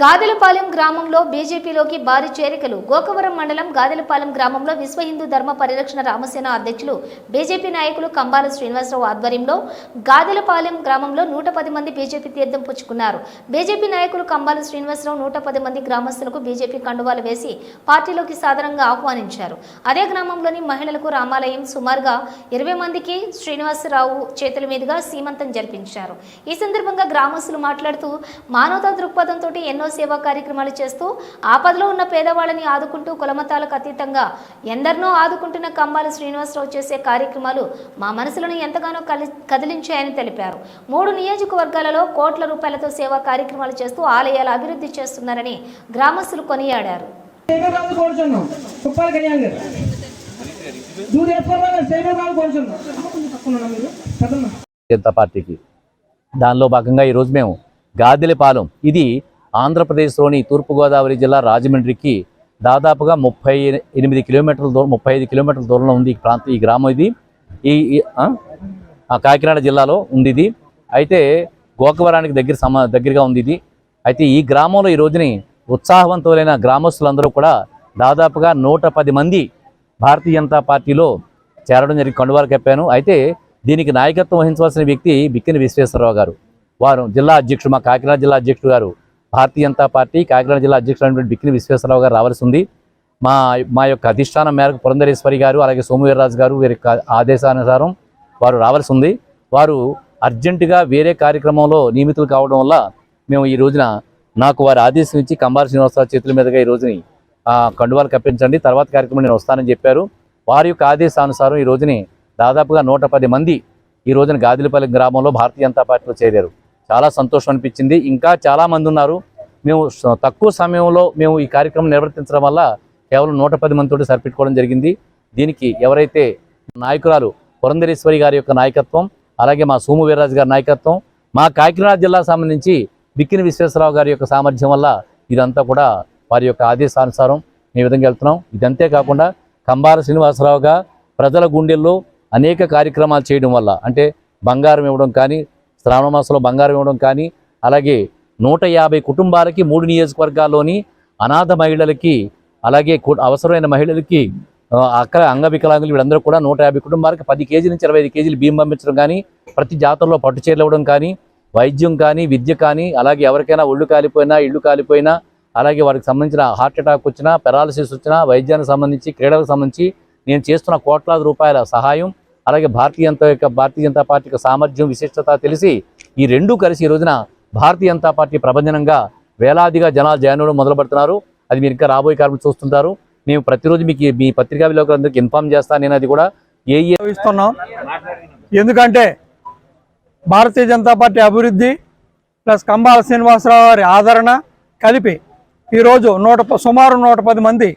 గాదెలపాలెం గ్రామంలో బీజేపీలోకి భారీ చేరికలు. గోకవరం మండలం గాదెలపాలెం గ్రామంలో విశ్వ హిందూ ధర్మ పరిరక్షణ రామసేన అధ్యక్షులు బీజేపీ నాయకులు కంబాల శ్రీనివాసరావు ఆధ్వర్యంలో గాదెలపాలెం గ్రామంలో 110 మంది బీజేపీ తీర్థం పుచ్చుకున్నారు. బీజేపీ నాయకులు కంబాల శ్రీనివాసరావు 110 మంది గ్రామస్తులకు బీజేపీ కండువాలు వేసి పార్టీలోకి సాదరంగా ఆహ్వానించారు. అదే గ్రామంలోని మహిళలకు రామాలయం సుమారుగా 20 మందికి శ్రీనివాసరావు చేతుల మీదుగా సీమంతం జరిపించారు. ఈ సందర్భంగా గ్రామస్తులు మాట్లాడుతూ మానవతా దృక్పథంతో ఎన్నో సేవా కార్యక్రమాలు చేస్తూ ఆపదలో ఉన్న పేదవాళ్ళని ఆదుకుంటూ కులమతాలకు అతీతంగా ఎందరినో ఆదుకుంటున్న కంబాల శ్రీనివాసరావు చేసే కార్యక్రమాలు మా మనసులను ఎంతగానో కదిలించాయని తెలిపారు. 3 నియోజకవర్గాలలో కోట్ల రూపాయలతో సేవా కార్యక్రమాలు చేస్తూ ఆలయాల అభివృద్ధి చేస్తున్నారని గ్రామస్తులు కొనియాడారు. దానిలో భాగంగా ఈరోజు మేము గాదెలపాలెం, ఇది ఆంధ్రప్రదేశ్లోని తూర్పుగోదావరి జిల్లా రాజమండ్రికి దాదాపుగా 38 కిలోమీటర్ల దూరం, 35 కిలోమీటర్ల దూరంలో ఉంది ఈ గ్రామం. ఇది కాకినాడ జిల్లాలో ఉంది. ఇది అయితే గోకవరానికి దగ్గరగా ఉంది ఇది. అయితే ఈ గ్రామంలో ఈ రోజుని ఉత్సాహవంతులైన గ్రామస్తులందరూ కూడా దాదాపుగా 110 మంది భారతీయ జనతా పార్టీలో చేరడం జరిగి కండువాలు కప్పాను. అయితే దీనికి నాయకత్వం వహించవలసిన వ్యక్తి బిక్కిన విశ్వేశ్వరరావు గారు. వారు జిల్లా అధ్యక్షుడు, మా కాకినాడ జిల్లా అధ్యక్షుడు గారు, భారతీయ జనతా పార్టీ కాకినాడ జిల్లా అధ్యక్షుడు బిక్కిన విశ్వేశ్వరరావు గారు రావాల్సి ఉంది. మా యొక్క అధిష్టానం మేరకు పురంధరేశ్వరి గారు అలాగే సోమువీర్రాజు గారు వీరి ఆదేశానుసారం వారు రావాల్సి ఉంది. వారు అర్జెంటుగా వేరే కార్యక్రమంలో నియమితులు కావడం వల్ల మేము ఈ రోజున నాకు వారి ఆదేశం ఇచ్చి కంబాల శ్రీనివాసరావు చేతుల మీదుగా ఈ రోజుని కండువాలు కప్పించండి, తర్వాత కార్యక్రమం నేను వస్తానని చెప్పారు. వారి యొక్క ఆదేశానుసారం ఈ రోజుని దాదాపుగా 110 మంది ఈ రోజున గాదెలపాలెం గ్రామంలో భారతీయ జనతా పార్టీలో చేరారు. చాలా సంతోషం అనిపించింది. ఇంకా చాలామంది ఉన్నారు. మేము తక్కువ సమయంలో మేము ఈ కార్యక్రమం నిర్వర్తించడం వల్ల కేవలం 110 మందితో సరిపెట్టుకోవడం జరిగింది. దీనికి ఎవరైతే నాయకురాలు పురంధరేశ్వరి గారి యొక్క నాయకత్వం, అలాగే మా సోము వీర్రాజు గారి నాయకత్వం, మా కాకినాడ జిల్లా సంబంధించి బిక్కిన విశ్వేశ్వరరావు గారి యొక్క సామర్థ్యం వల్ల ఇదంతా కూడా వారి యొక్క ఆదేశానుసారం ఈ విధంగా వెళ్తున్నాం. ఇదంతే కాకుండా కంబాల శ్రీనివాసరావుగా ప్రజల గుండెల్లో అనేక కార్యక్రమాలు చేయడం వల్ల, అంటే బంగారం ఇవ్వడం కానీ, శ్రావణ మాసంలో బంగారం ఇవ్వడం కానీ, అలాగే 150 కుటుంబాలకి 3 నియోజకవర్గాల్లోని అనాథ మహిళలకి, అలాగే అవసరమైన మహిళలకి, అంగవికలాంగులు వీళ్ళందరూ కూడా 150 కుటుంబాలకి 10 కేజీల నుంచి 25 కేజీలు బియ్యం పంపించడం కానీ, ప్రతి జాతరలో పట్టు చీరలు ఇవ్వడం కానీ, వైద్యం కానీ, విద్య కానీ, అలాగే ఎవరికైనా ఒళ్ళు కాలిపోయినా, ఇళ్ళు కాలిపోయినా, అలాగే వారికి సంబంధించిన హార్ట్ అటాక్ వచ్చినా, పెరాలసిస్ వచ్చినా, వైద్యానికి సంబంధించి, క్రీడలకు సంబంధించి నేను చేస్తున్న కోట్లాది రూపాయల సహాయం, అలాగే భారతీయ జనతా పార్టీ యొక్క సామర్థ్యం, విశిష్టత తెలిసి ఈ రెండూ కలిసి ఈ రోజున భారతీయ జనతా పార్టీ ప్రభంజనంగా వేలాదిగా జనాలు జాయిన్ అవ్వడం మొదలు పెడుతున్నారు. అది మీరు ఇంకా రాబోయే కాలం చూస్తుంటారు. మేము ప్రతిరోజు మీకు మీ పత్రికా విలేకరులందరికీ ఇన్ఫార్మ్ చేస్తాను. నేను అది కూడా ఇస్తున్నాం. ఎందుకంటే భారతీయ జనతా పార్టీ అభివృద్ధి ప్లస్ కంబాల శ్రీనివాసరావు గారి ఆదరణ కలిపి ఈరోజు సుమారు 110 మంది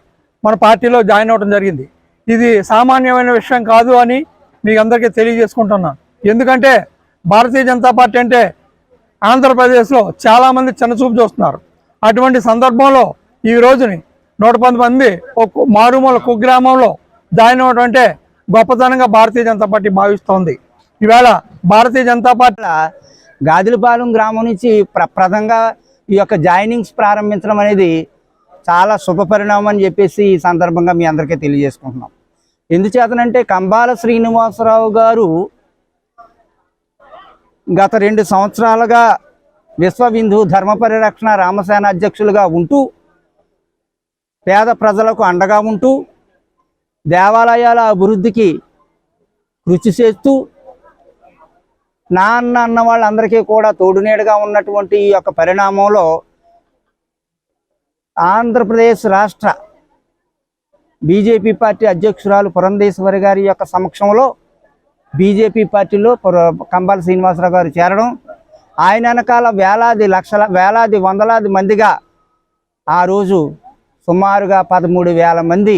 మన పార్టీలో జాయిన్ అవ్వడం జరిగింది. ఇది సామాన్యమైన విషయం కాదు అని మీకు అందరికీ తెలియజేసుకుంటున్నాను. ఎందుకంటే భారతీయ జనతా పార్టీ అంటే ఆంధ్రప్రదేశ్లో చాలామంది చిన్నచూపు చూస్తున్నారు. అటువంటి సందర్భంలో ఈ రోజుని 110 మంది ఒక మారుమూల కుగ్రామంలో జాయిన్ అవ్వడం అంటే గొప్పతనంగా భారతీయ జనతా పార్టీ భావిస్తోంది. ఈవేళ భారతీయ జనతా పార్టీ గాదెలపాలెం గ్రామం నుంచి ప్రప్రదంగా ఈ యొక్క జాయినింగ్స్ ప్రారంభించడం అనేది చాలా శుభపరిణామం అని చెప్పేసి ఈ సందర్భంగా మీ అందరికీ తెలియజేసుకుంటున్నాం. ఎందుచేతనంటే కంబాల శ్రీనివాసరావు గారు గత 2 సంవత్సరాలుగా విశ్వ హిందూ ధర్మ పరిరక్షణ రామసేన అధ్యక్షులుగా ఉంటూ పేద ప్రజలకు అండగా ఉంటూ దేవాలయాల అభివృద్ధికి కృషి చేస్తూ అన్న వాళ్ళందరికీ కూడా తోడునీడగా ఉన్నటువంటి ఈ యొక్క పరిణామంలో ఆంధ్రప్రదేశ్ రాష్ట్ర బీజేపీ పార్టీ అధ్యక్షురాలు పురంధేశ్వరి గారి యొక్క సమక్షంలో బీజేపీ పార్టీలో కంబాల శ్రీనివాసరావు గారు చేరడం, ఆయన వెనకాల వేలాది వందలాది మందిగా ఆ రోజు సుమారుగా 13,000 మంది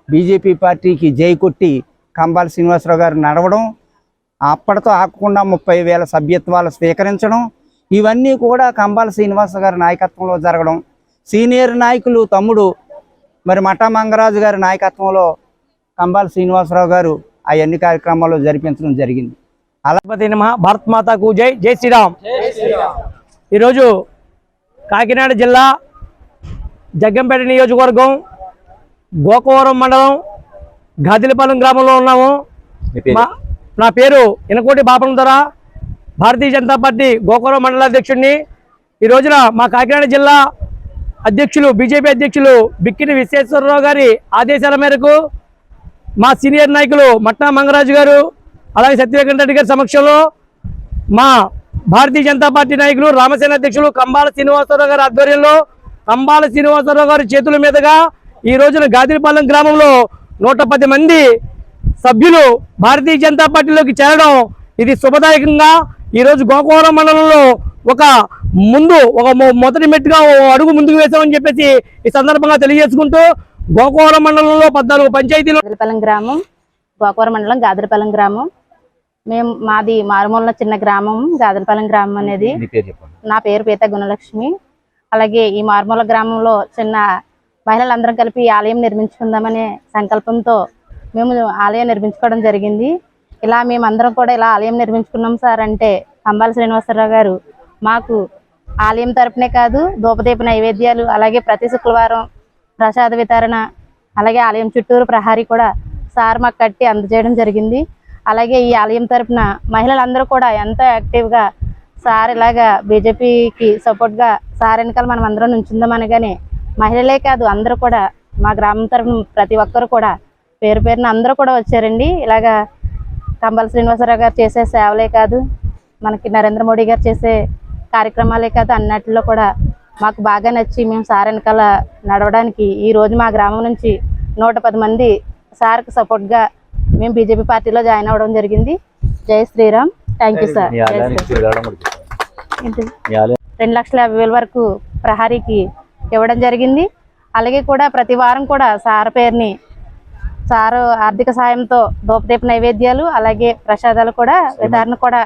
బీజేపీ పార్టీకి జై కొట్టి కంబాల శ్రీనివాసరావు గారు నడవడం, అప్పటితో ఆగకుండా 30,000 సభ్యత్వాలు స్వీకరించడం, ఇవన్నీ కూడా కంబాల శ్రీనివాస గారి నాయకత్వంలో జరగడం, సీనియర్ నాయకులు తమ్ముడు మరి మఠా మంగరాజు గారి నాయకత్వంలో కంబాల శ్రీనివాసరావు గారు అవన్నీ కార్యక్రమాల్లో జరిపించడం జరిగింది. అలాపతి నమః. భారత్ మాతాకు జై. జై శ్రీరామ్. ఈరోజు కాకినాడ జిల్లా జగ్గంపేట నియోజకవర్గం గోకవరం మండలం గాదిలపాలెం గ్రామంలో ఉన్నాము. నా పేరు ఇనకోటి బాపన దొర, భారతీయ జనతా పార్టీ గోకవరం మండల అధ్యక్షుడిని. ఈ రోజున మా కాకినాడ జిల్లా అధ్యక్షులు బీజేపీ అధ్యక్షులు బిక్కిని విశ్వేశ్వరరావు గారి ఆదేశాల మేరకు మా సీనియర్ నాయకులు మట్టా మంగరాజు గారు అలాగే సత్యవేకన్ రెడ్డి గారి సమక్షంలో మా భారతీయ జనతా పార్టీ నాయకులు రామసేన అధ్యక్షులు కంబాల శ్రీనివాసరావు గారి ఆధ్వర్యంలో కంబాల శ్రీనివాసరావు గారి చేతుల మీదుగా ఈ రోజున గాదిలపాలెం గ్రామంలో 110 మంది సభ్యులు భారతీయ జనతా పార్టీలోకి చేరడం ఇది శుభదాయకంగా ఈరోజు గోకవరం మండలంలో ఒక మొదటి మెట్టుగా అడుగు ముందుకు వేసామని చెప్పేసి ఈ సందర్భంగా తెలియజేసుకుంటూ గోకవరం మండలంలో 14 పంచాయతీలు గాదిలపాలెం గ్రామం, గోకవరం మండలం గాదిలపాలెం గ్రామం. మాది మారుమూల చిన్న గ్రామం గాదిలపాలెం గ్రామం అనేది. నా పేరు పీత గుణలక్ష్మి. అలాగే ఈ మారుమూల గ్రామంలో చిన్న మహిళలందరం కలిపి ఆలయం నిర్మించుకుందామనే సంకల్పంతో మేము ఆలయం నిర్మించుకోవడం జరిగింది. ఇలా మేమందరం కూడా ఇలా ఆలయం నిర్మించుకున్నాం సార్ అంటే కంబాల శ్రీనివాసరావు గారు మాకు ఆలయం తరపునే కాదు ధూపదీప నైవేద్యాలు, అలాగే ప్రతి శుక్రవారం ప్రసాద వితరణ, అలాగే ఆలయం చుట్టూరు ప్రహారీ కూడా సార్ మాకు కట్టి అందజేయడం జరిగింది. అలాగే ఈ ఆలయం తరపున మహిళలందరూ కూడా ఎంతో యాక్టివ్గా సార్ ఇలాగా బీజేపీకి సపోర్ట్గా సార్ వెనకాల మనం అందరం నుంచుందామనగానే మహిళలే కాదు అందరూ కూడా మా గ్రామం తరపున ప్రతి ఒక్కరు కూడా పేరు పేరున అందరూ కూడా వచ్చారండి. ఇలాగా కంబాల శ్రీనివాసరావు గారు చేసే సేవలే కాదు, మనకి నరేంద్ర మోడీ గారు చేసే కార్యక్రమాలే కాదు, అన్నట్లో కూడా మాకు బాగా నచ్చి మేము సార్ వెనకాల నడవడానికి ఈరోజు మా గ్రామం నుంచి 110 మంది సార్కి సపోర్ట్గా మేము బీజేపీ పార్టీలో జాయిన్ అవ్వడం జరిగింది. జై శ్రీరామ్. Thank you sir. 2,50,000 వరకు ప్రహారీకి ఇవ్వడం జరిగింది. అలాగే కూడా ప్రతి వారం కూడా సార్ పేరుని సారు ఆర్థిక సాయంతో ధూపదీప నైవేద్యాలు అలాగే ప్రసాదాలు కూడా వితరణ కూడా